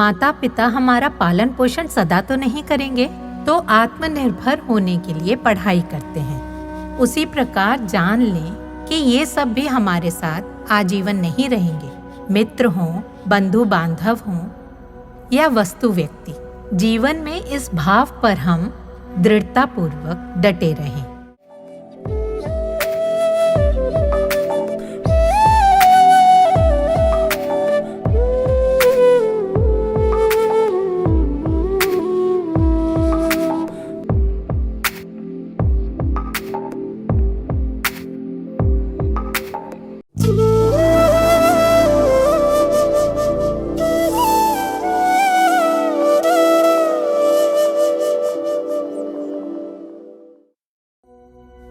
माता पिता हमारा पालन पोषण सदा तो नहीं करेंगे, तो आत्मनिर्भर होने के लिए पढ़ाई करते हैं। उसी प्रकार जान लें कि ये सब भी हमारे साथ आजीवन नहीं रहेंगे। मित्र हों, बंधु बांधव हों या वस्तु व्यक्ति, जीवन में इस भाव पर हम दृढ़तापूर्वक डटे रहें।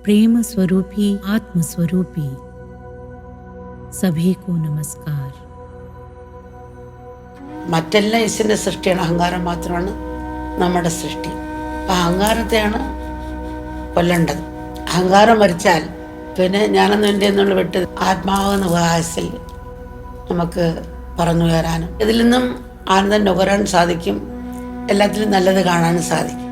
प्रेम स्वरूपी आत्म स्वरूपी सभी को नमस्कार। മറ്റെല്ലാം ഈശ്വരൻ്റെ സൃഷ്ടിയാണ്, അഹങ്കാരം മാത്രമാണ് നമ്മുടെ സൃഷ്ടി. അപ്പം അഹങ്കാരത്തെയാണ് കൊല്ലേണ്ടത്. അഹങ്കാരം മരിച്ചാൽ പിന്നെ ഞാനെന്ന് എൻ്റെ എന്നുള്ള വിട്ട് ആത്മാവെന്ന വയസ്സിൽ നമുക്ക് പറന്നുയരാനും ഇതിൽ നിന്നും ആനന്ദം നുകരാൻ സാധിക്കും, എല്ലാത്തിലും നല്ലത് കാണാനും സാധിക്കും.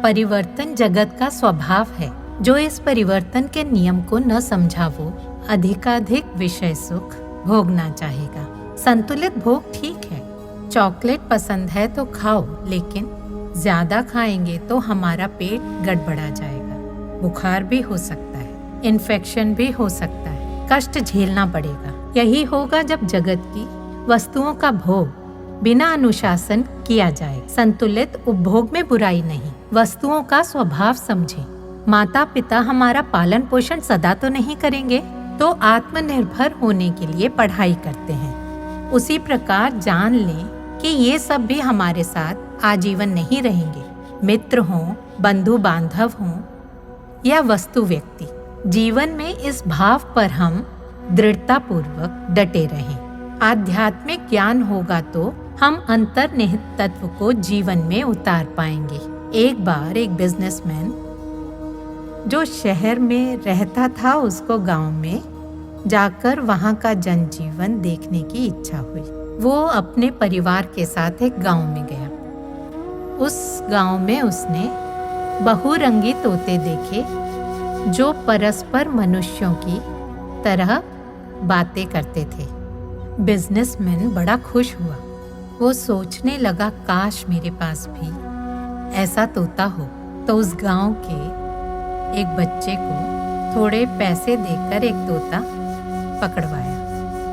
परिवर्तन जगत का स्वभाव है। जो इस परिवर्तन के नियम को न समझा वो अधिकाधिक विषय सुख भोगना चाहेगा। संतुलित भोग ठीक है, चॉकलेट पसंद है तो खाओ, लेकिन ज्यादा खाएंगे तो हमारा पेट गड़बड़ा जाएगा, बुखार भी हो सकता है, इन्फेक्शन भी हो सकता है, कष्ट झेलना पड़ेगा। यही होगा जब जगत की वस्तुओं का भोग बिना अनुशासन किया जाए। संतुलित उपभोग में बुराई नहीं, वस्तुओं का स्वभाव समझें। माता पिता हमारा पालन पोषण सदा तो नहीं करेंगे, तो आत्मनिर्भर होने के लिए पढ़ाई करते हैं। उसी प्रकार जान लें कि ये सब भी हमारे साथ आजीवन नहीं रहेंगे। मित्र हों, बंधु बांधव हों या वस्तु व्यक्ति, जीवन में इस भाव पर हम दृढ़तापूर्वक डटे रहें। आध्यात्मिक ज्ञान होगा तो हम अंतर्निहित तत्व को जीवन में उतार पाएंगे। एक बार एक बिजनेसमैन जो शहर में रहता था, उसको गांव में जाकर वहां का जनजीवन देखने की इच्छा हुई। वो अपने परिवार के साथ एक गांव में गया। उस गांव में उसने बहुरंगी तोते देखे जो परस्पर मनुष्यों की तरह बातें करते थे। बिजनेसमैन बड़ा खुश हुआ। वो सोचने लगा, काश मेरे पास भी ऐसा तोता हो। तो उस गांव के एक बच्चे को थोड़े पैसे देकर एक तोता पकड़वाया।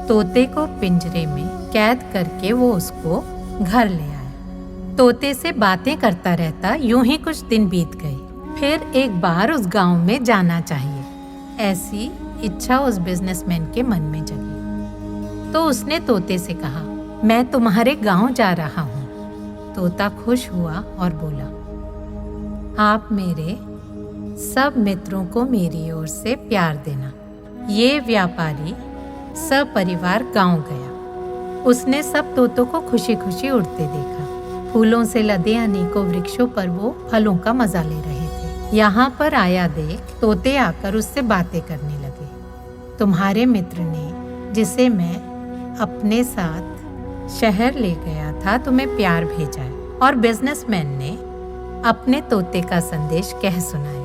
तोते को पिंजरे में कैद करके वो उसको घर ले आया। तोते से बातें करता रहता। यूं ही कुछ दिन बीत गए। फिर एक बार उस गांव में जाना चाहिए, ऐसी इच्छा उस बिजनेसमैन के मन में जगी। तो उसने तोते से कहा, मैं तुम्हारे गांव जा रहा हूँ। तोता खुश हुआ और बोला, आप मेरे सब मित्रों को मेरी ओर से प्यार देना। ये व्यापारी सपरिवार गांव गया। उसने सब तोतों को खुशी खुशी उड़ते देखा। फूलों से लदे अनेकों वृक्षों पर वो फलों का मजा ले रहे थे। यहाँ पर आया देख तोते आकर उससे बातें करने लगे। तुम्हारे मित्र ने, जिसे मैं अपने साथ शहर ले गया था, तुम्हें प्यार भेजा है। और बिजनेसमैन ने अपने तोते का संदेश कह सुनाया।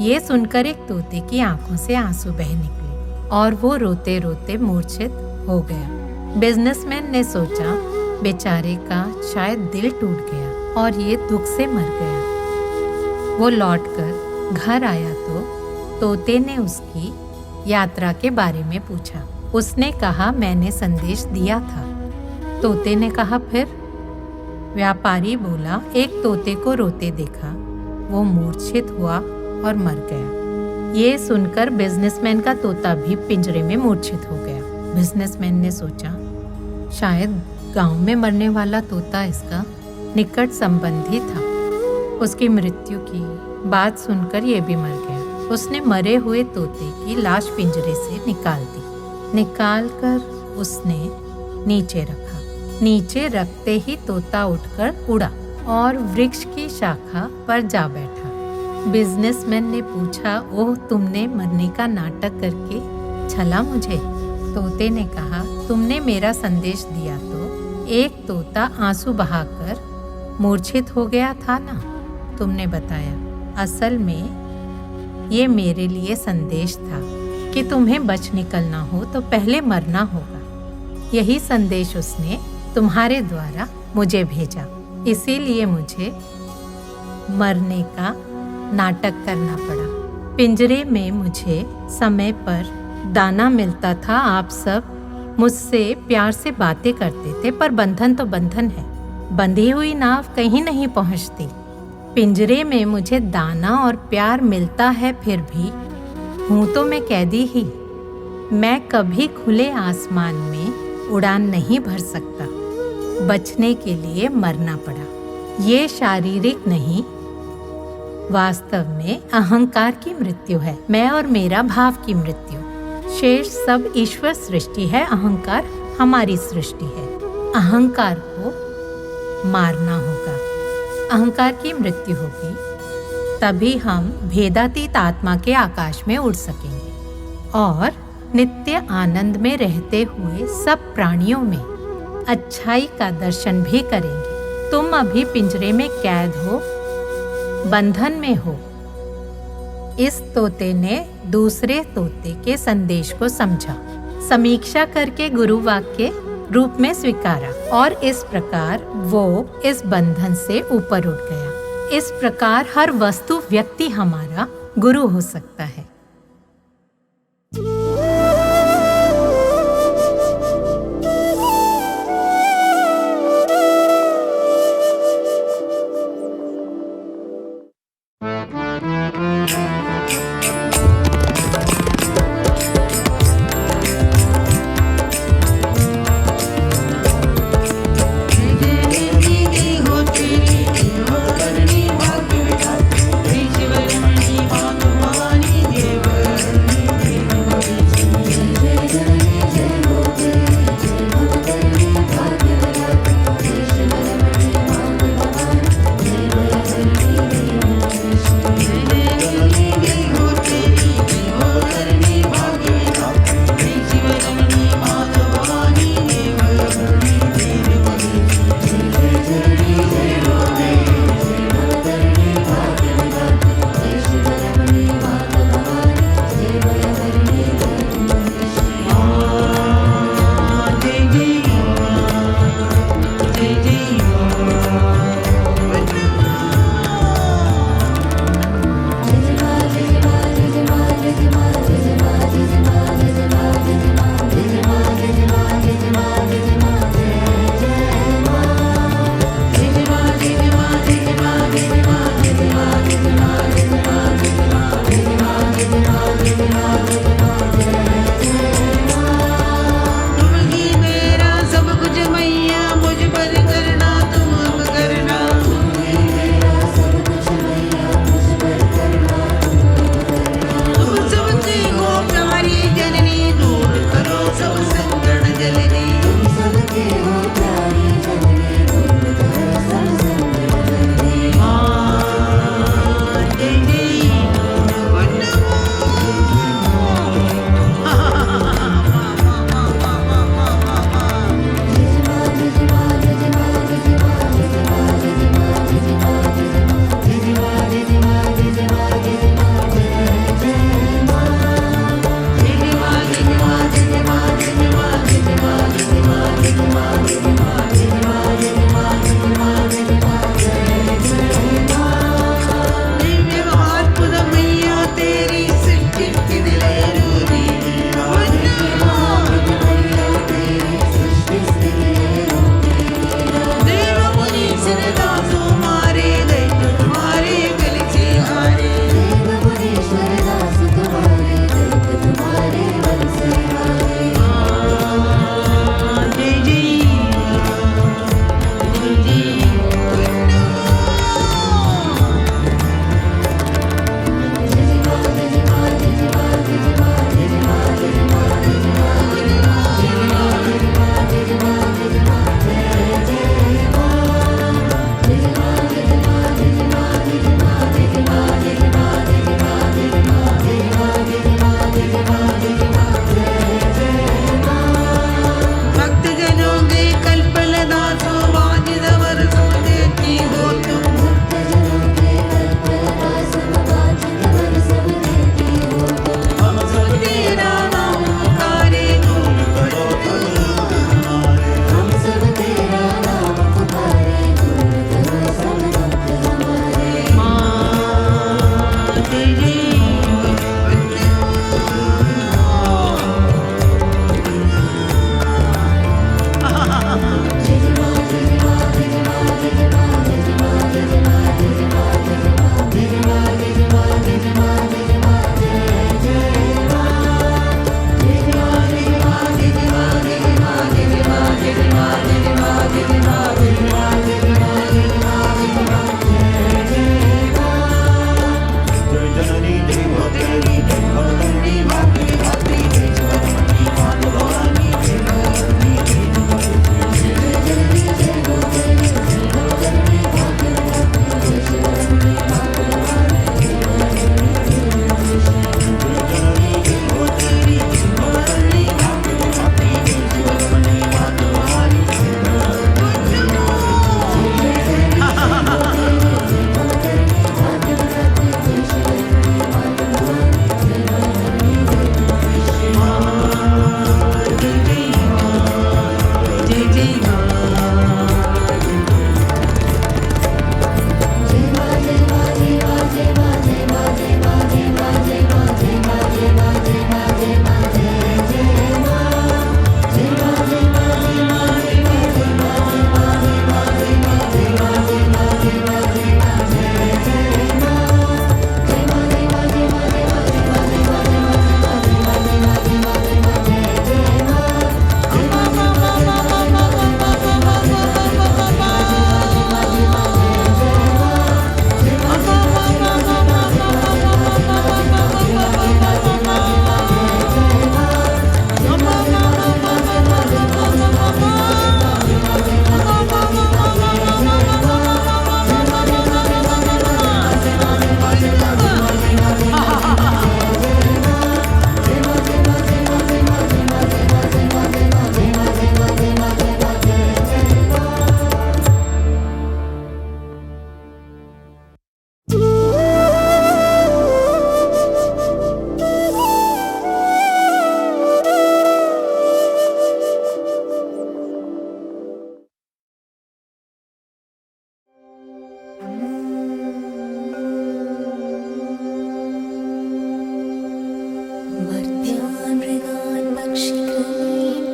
ये सुनकर एक तोते की आंखों से आंसू बह निकले और वो रोते रोते मूर्छित हो गया। बिजनेसमैन ने सोचा, बेचारे का शायद दिल टूट गया और ये दुख से मर गया। वो लौटकर घर आया तो तोते ने उसकी यात्रा के बारे में पूछा। उसने कहा, मैंने संदेश दिया था। तोते ने कहा, फिर? व्यापारी बोला, एक तोते को रोते देखा, वो मूर्छित हुआ और मर गया। ये सुनकर बिजनेसमैन का तोता भी पिंजरे में मूर्छित हो गया। बिजनेसमैन ने सोचा, शायद गांव में मरने वाला तोता इसका निकट संबंधी था। उसकी मृत्यु की बात सुनकर ये भी मर गया। उसने मरे हुए तोते की लाश पिंजरे से निकाल दी। निकाल कर उसने नीचे रखा। नीचे रखते ही तोता उठकर उड़ा और वृक्ष की शाखा पर जा बैठा। बिजनेसमैन ने पूछा, ओह, तुमने मरने का नाटक करके छला मुझे? तोते ने कहा, तुमने मेरा संदेश दिया तो एक तोता आंसू बहाकर मूर्छित हो गया था ना, तुमने बताया। असल में ये मेरे लिए संदेश था कि तुम्हें बच निकलना हो तो पहले मरना होगा। यही संदेश उसने तुम्हारे द्वारा मुझे भेजा। इसीलिए मुझे मरने का नाटक करना पड़ा। पिंजरे में मुझे समय पर दाना मिलता था। आप सब मुझसे प्यार से बातें करते थे, पर बंधन तो बंधन है। बंधी हुई नाव कहीं नहीं पहुंचती। पिंजरे में मुझे दाना और प्यार मिलता है, फिर भी हूं तो मैं कैदी ही। मैं कभी खुले आसमान में उड़ान नहीं भर सकता। बचने के लिए मरना पड़ा। ये शारीरिक नहीं, वास्तव में अहंकार की मृत्यु है। मैं और मेरा भाव की मृत्यु। शेष सब ईश्वर सृष्टि है, अहंकार हमारी सृष्टि है। अहंकार को मारना होगा। अहंकार की मृत्यु होगी, तभी हम भेदातीत आत्मा के आकाश में उड़ सकेंगे और नित्य आनंद में रहते हुए सब प्राणियों में अच्छाई का दर्शन भी करेंगे। तुम अभी पिंजरे में कैद हो, बंधन में हो। इस तोते ने दूसरे तोते के संदेश को समझा, समीक्षा करके गुरु वाक्य रूप में स्वीकारा और इस प्रकार वो इस बंधन से ऊपर उठ गया। इस प्रकार हर वस्तु व्यक्ति हमारा गुरु हो सकता है। देव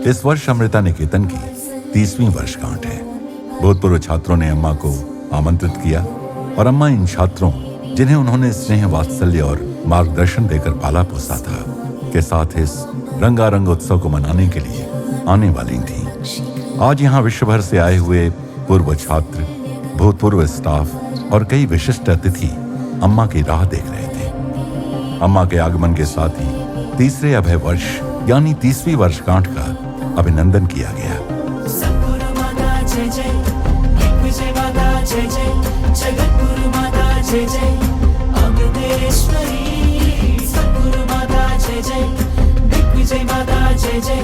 इस वर्ष अमृता निकेतन की 30वीं वर्षगांठ है। भूतपूर्व छात्रों ने अम्मा को आमंत्रित किया और अम्मा इन छात्रों, जिन्हें उन्होंने स्नेह, वात्सल्य और मार्गदर्शन देकर पाला पोसा था, के साथ इस रंगारंग उत्सव को मनाने के लिए आने वाली थीं। आज यहाँ विश्व भर से आए हुए पूर्व छात्र, भूतपूर्व स्टाफ और कई विशिष्ट अतिथि अम्मा की राह देख रहे थे। अम्मा के आगमन के साथ ही तीसरे अभय वर्ष यानी 30वीं वर्षगांठ का अभिनंदन किया गया। सद्गुरु माता जय जय, दिग्विजय माता जय जय, जगद्गुरु माता जय जय, अमृतेश्वरी। सद्गुरु माता जय जय, दिग्विजय माता जय जय,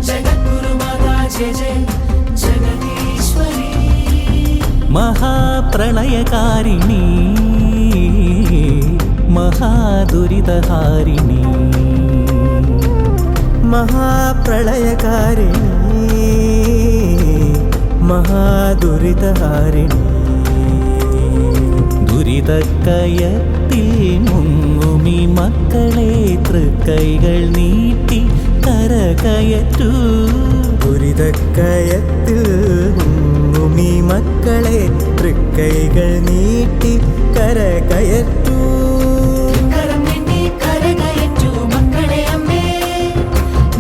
जगद्गुरु माता जय जय, जगदीश्वरी। महाप्रलयकारिणी, महादुरितहारिणी, महाप्रलयकारिणी, महादुरितहारिणी। ദുരിതക്കയത്തിൽ മുങ്ങുമി മക്കളെ തൃക്കൈകൾ നീട്ടി കരകയറ്റൂ. ദുരിതക്കയത്തിൽ മുങ്ങുമി മക്കളെ തൃക്കൈകൾ നീട്ടി കരകയറ്റൂ. കരം നീട്ടി കരകയറ്റൂ മക്കളെ അമ്മേ,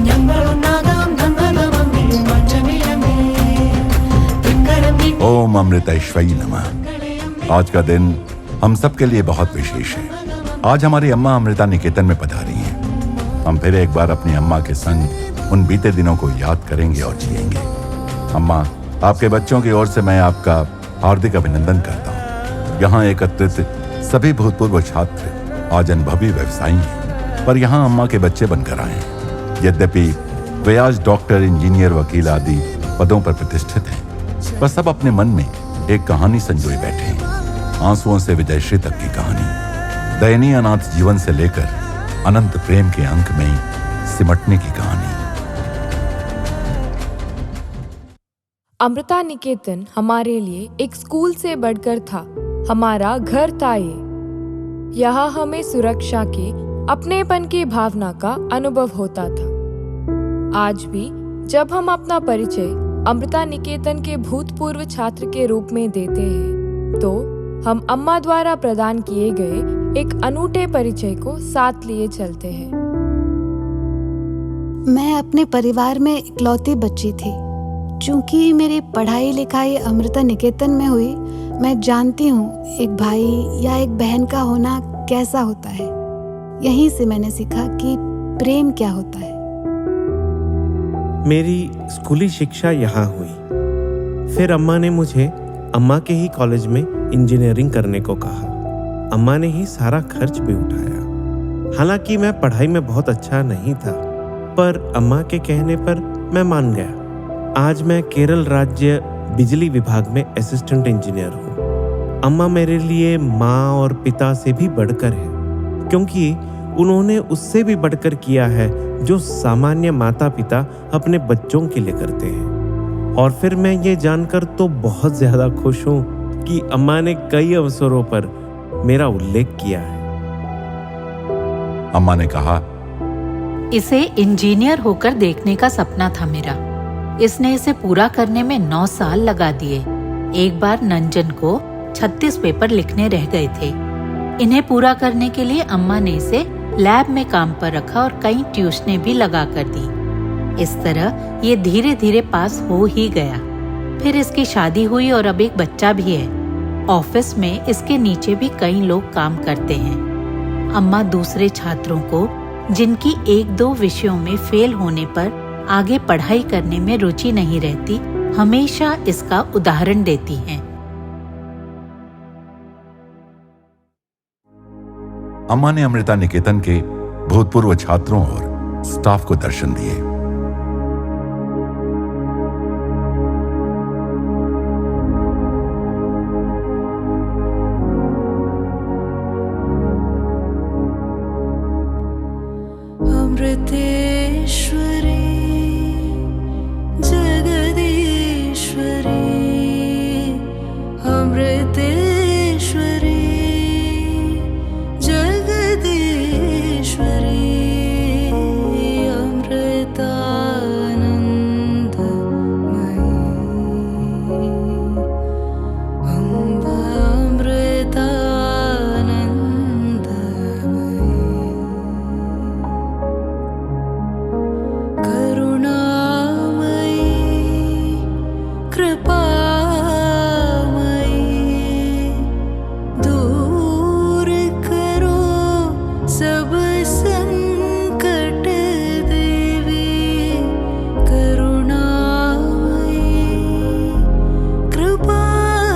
ഞങ്ങളുണ്ടാകാം നന്മകമമ്മേ, മാറ്റമില്ലമ്മേ. കരം നീട്ടി ओम अमृतेश्वरी नमः। आज का दिन हम सबके लिए बहुत विशेष है। आज हमारी अम्मा अमृता निकेतन में पधारी हैं। हम फिर एक बार अपनी अम्मा के संग उन बीते दिनों को याद करेंगे और जिएंगे। अम्मा, आपके बच्चों की ओर से मैं आपका हार्दिक अभिनंदन करता हूँ। यहाँ एकत्रित सभी भूतपूर्व छात्र आज अनुभवी व्यवसायी हैं, पर यहाँ अम्मा के बच्चे बनकर आए हैं। यद्यपि वे आज डॉक्टर, इंजीनियर, वकील आदि पदों पर प्रतिष्ठित हैं, पर सब अपने मन में एक कहानी संजोए बैठे हैं। आंसुओं से विजयश्री तक की कहानी, दयनीय अनाथ जीवन से लेकर अनंत प्रेम के अंक में सिमटने की कहानी। अमृता निकेतन हमारे लिए एक स्कूल से बढ़कर था, हमारा घर था ये। यहाँ हमें सुरक्षा के, अपनेपन की भावना का अनुभव होता था। आज भी जब हम अपना परिचय अमृता निकेतन के भूतपूर्व छात्र के रूप में देते हैं, तो हम अम्मा द्वारा प्रदान किए गए एक अनूठे परिचय को साथ लिए चलते हैं। मैं अपने परिवार में इकलौती बच्ची थी। चूंकि मेरी पढ़ाई लिखाई अमृता निकेतन में हुई, मैं जानती हूँ एक भाई या एक बहन का होना कैसा होता है। यहीं से मैंने सीखा कि प्रेम क्या होता है। मेरी स्कूली शिक्षा यहाँ हुई। फिर अम्मा ने मुझे अम्मा के ही कॉलेज में इंजीनियरिंग करने को कहा। अम्मा ने ही सारा खर्च भी उठाया। हालांकि मैं पढ़ाई में बहुत अच्छा नहीं था, पर अम्मा के कहने पर मैं मान गया। आज मैं केरल राज्य बिजली विभाग में असिस्टेंट इंजीनियर हूँ। अम्मा मेरे लिए माँ और पिता से भी बढ़कर है, क्योंकि उन्होंने उससे भी बढ़कर किया है जो सामान्य माता पिता अपने बच्चों के लिए करते हैं। और फिर मैं ये जानकर तो बहुत ज़्यादा खुश हूँ कि अम्मा ने कई अवसरों पर मेरा उल्लेख किया है। अम्मा ने कहा, इसे इंजीनियर होकर देखने का सपना था मेरा। इसने इसे पूरा करने में 9 साल लगा दिए। एक बार नंजन को 36 पेपर लिखने रह गए थे। इन्हें पूरा करने के लिए अम्मा ने इसे लैब में काम पर रखा और कई ट्यूशनें भी लगा कर दी। इस तरह ये धीरे धीरे पास हो ही गया। फिर इसकी शादी हुई और अब एक बच्चा भी है। ऑफिस में इसके नीचे भी कई लोग काम करते हैं। अम्मा दूसरे छात्रों को जिनकी 1-2 विषयों में फेल होने पर आगे पढ़ाई करने में रुचि नहीं रहती, हमेशा इसका उदाहरण देती हैं। अम्मा ने अमृता निकेतन के भूतपूर्व छात्रों और स्टाफ को दर्शन दिए। अमृतेश्वरी जगदीश्वरी अमृतेश्वरी जगदीश्वरी अमृतानंदमयी अम्बा अमृतानंदमयी करुणामयी कृपामयी दूर करो सब संकट देवी करुणामयी कृपामयी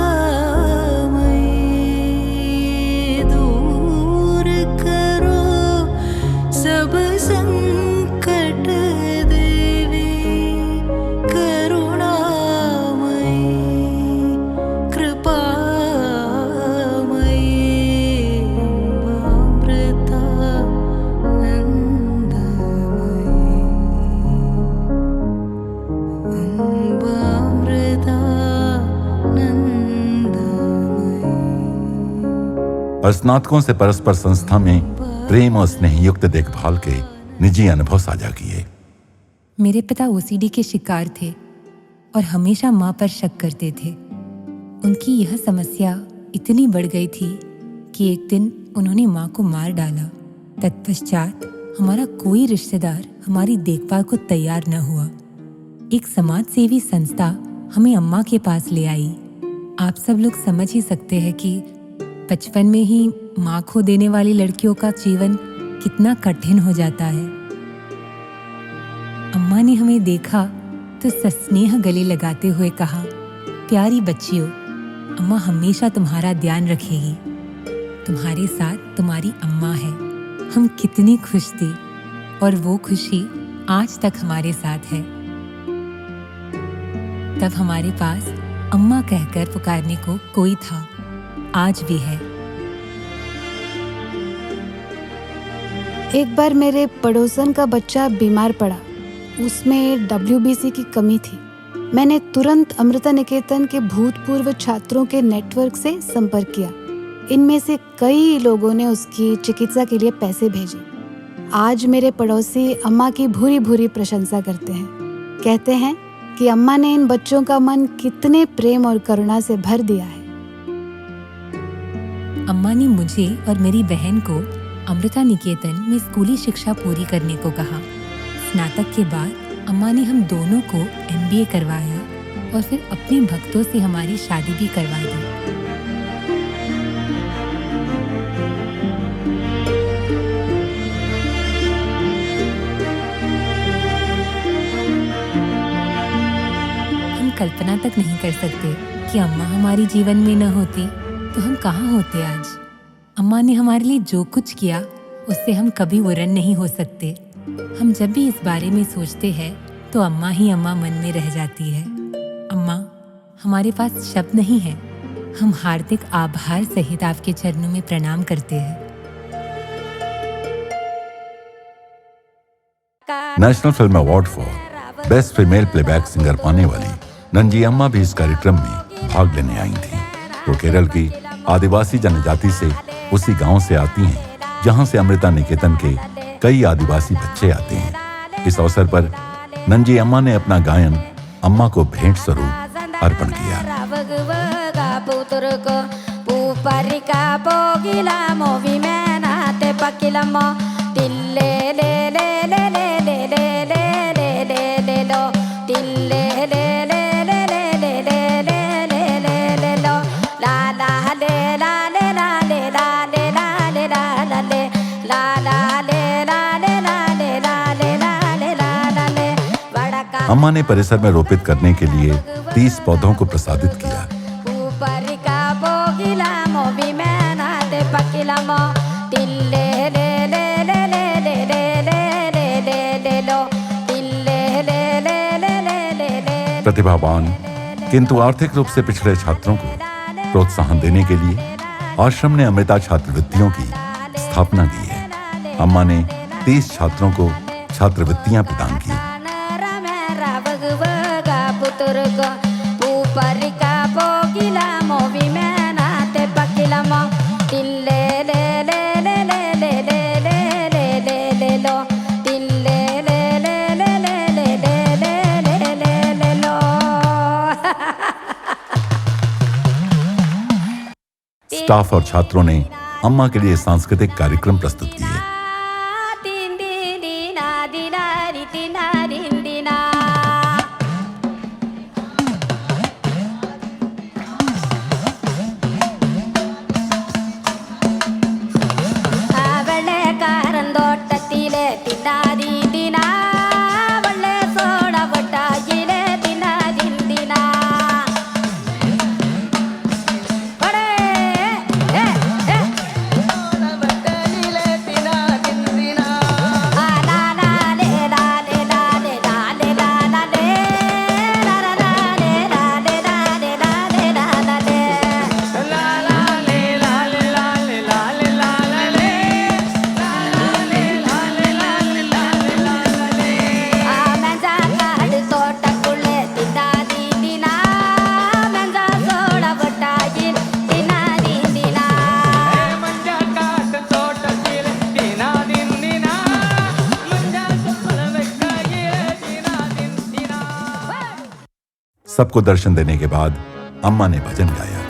दूर करो सब संकट देवी करुणामयी कृपामयी स्नातकों से परस्पर संस्था में प्रेम और स्नेह युक्त देखभाल के निजी अनुभव साझा किए। मेरे पिता ओसीडी के शिकार थे और हमेशा माँ पर शक करते थे। उनकी यह समस्या इतनी बढ़ गई थी कि एक दिन उन्होंने माँ को मार डाला। तत्पश्चात हमारा कोई रिश्तेदार हमारी देखभाल को तैयार न हुआ। एक समाज सेवी संस्था हमें अम्मा के पास ले आई। आप सब लोग समझ ही सकते हैं कि बचपन में ही माँ खो देने वाली लड़कियों का जीवन कितना कठिन हो जाता है। अम्मा ने हमें देखा तो सस्नेह गले लगाते हुए कहा, प्यारी बच्चियों, अम्मा हमेशा तुम्हारा ध्यान रखेगी। तुम्हारे साथ तुम्हारी अम्मा है। हम कितनी खुश थे और वो खुशी आज तक हमारे साथ है। तब हमारे पास अम्मा कहकर पुकारने को कोई था, आज भी है। एक बार मेरे पड़ोसन का बच्चा बीमार पड़ा। उसमें WBC की कमी थी। मैंने तुरंत अमृता निकेतन के भूतपूर्व छात्रों के नेटवर्क से संपर्क किया। इनमें से कई लोगों ने उसकी चिकित्सा के लिए पैसे भेजे। आज मेरे पड़ोसी अम्मा की भूरी भूरी प्रशंसा करते हैं। कहते हैं कि अम्मा ने इन बच्चों का मन कितने प्रेम और करुणा से भर दिया है। अम्मा ने मुझे और मेरी बहन को अमृता निकेतन में स्कूली शिक्षा पूरी करने को कहा। स्नातक के बाद अम्मा ने हम दोनों को MBA करवाया और फिर अपने भक्तों से हमारी शादी भी करवा दी। कल्पना तक नहीं कर सकते कि अम्मा हमारी जीवन में न होती तो हम कहाँ होते आज। अम्मा ने हमारे लिए जो कुछ किया उससे हम कभी ऋणी नहीं हो सकते। हम जब भी इस बारे में सोचते हैं तो अम्मा ही अम्मा मन में रह जाती है। अम्मा, हमारे पास शब्द नहीं है। हम हार्दिक आभार सहित आपके चरणों में प्रणाम करते हैं। National film award for best female playback singer पाने वाली नंजी अम्मा भी इस कार्यक्रम में भाग लेने आई थी। वो केरल की आदिवासी जनजाति से उसी गांव से आती हैं जहां से अमृता निकेतन के कई आदिवासी बच्चे आते हैं। इस अवसर पर नंजी अम्मा ने अपना गायन अम्मा को भेंट स्वरूप अर्पण किया। अम्मा ने परिसर में रोपित करने के लिए 30 पौधों को प्रसादित किया। प्रतिभावान किंतु आर्थिक रूप से पिछड़े छात्रों को प्रोत्साहन देने के लिए आश्रम ने अमृता छात्रवृत्तियों की स्थापना की है। अम्मा ने 30 छात्रों को छात्रवृत्तियां प्रदान की। स्टाफ और छात्रों ने अम्मा के लिए सांस्कृतिक कार्यक्रम प्रस्तुत किए। सबको दर्शन देने के बाद अम्मा ने भजन गाया।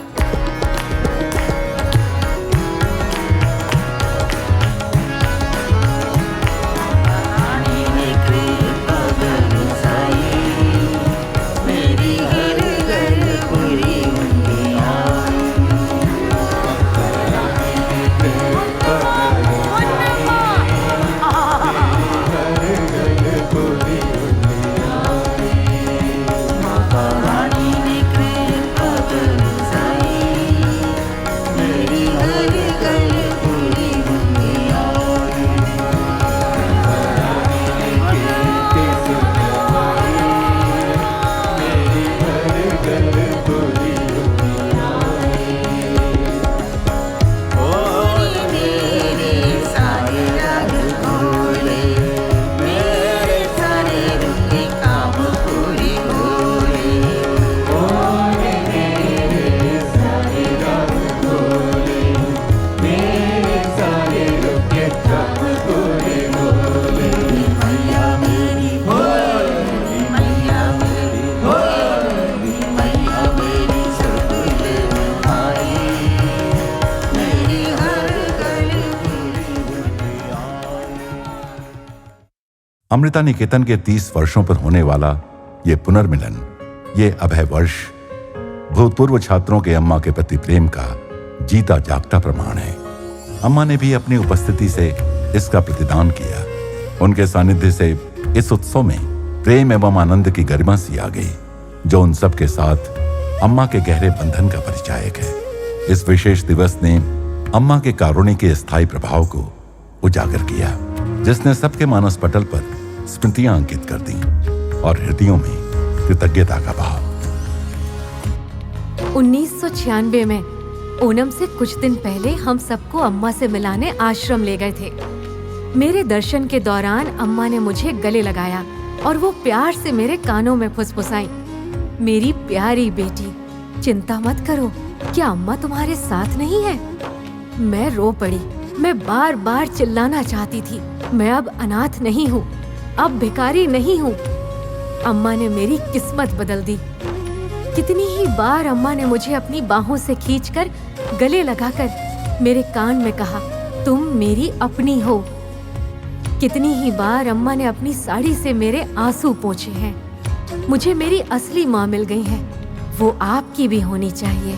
अमृता निकेतन के 30 वर्षों पर होने वाला ये पुनर्मिलन, ये अभय वर्ष भूतपूर्व छात्रों के अम्मा के प्रति प्रेम का जीता जागता प्रमाण है। अम्मा ने भी अपनी उपस्थिति से इसका प्रतिदान किया। उनके सानिध्य से इस उत्सव में प्रेम एवं आनंद की गरिमा सी आ गई। जो उन सब के साथ अम्मा के गहरे बंधन का परिचायक है। इस विशेष दिवस ने अम्मा के कारुण्य के स्थायी प्रभाव को उजागर किया, जिसने सबके मानस पटल पर स्मृतियां अंकित कर दी और हृदयों में कृतज्ञता का भाव। 1996 में ओणम से कुछ दिन पहले हम सबको अम्मा से मिलाने आश्रम ले गए थे। मेरे दर्शन के दौरान अम्मा ने मुझे गले लगाया और वो प्यार से मेरे कानों में फुसफुसाई, मेरी प्यारी बेटी, चिंता मत करो, क्या अम्मा तुम्हारे साथ नहीं है? मैं रो पड़ी। मैं बार बार चिल्लाना चाहती थी, मैं अब अनाथ नहीं हूँ, अब भिखारी नहीं हूँ। अम्मा ने मेरी किस्मत बदल दी। कितनी ही बार अम्मा ने मुझे अपनी बाहों से खींचकर गले लगाकर मेरे कान में कहा, तुम मेरी अपनी हो। कितनी ही बार अम्मा ने अपनी साड़ी से मेरे आंसू पोंछे हैं। मुझे मेरी असली माँ मिल गई है, वो आपकी भी होनी चाहिए।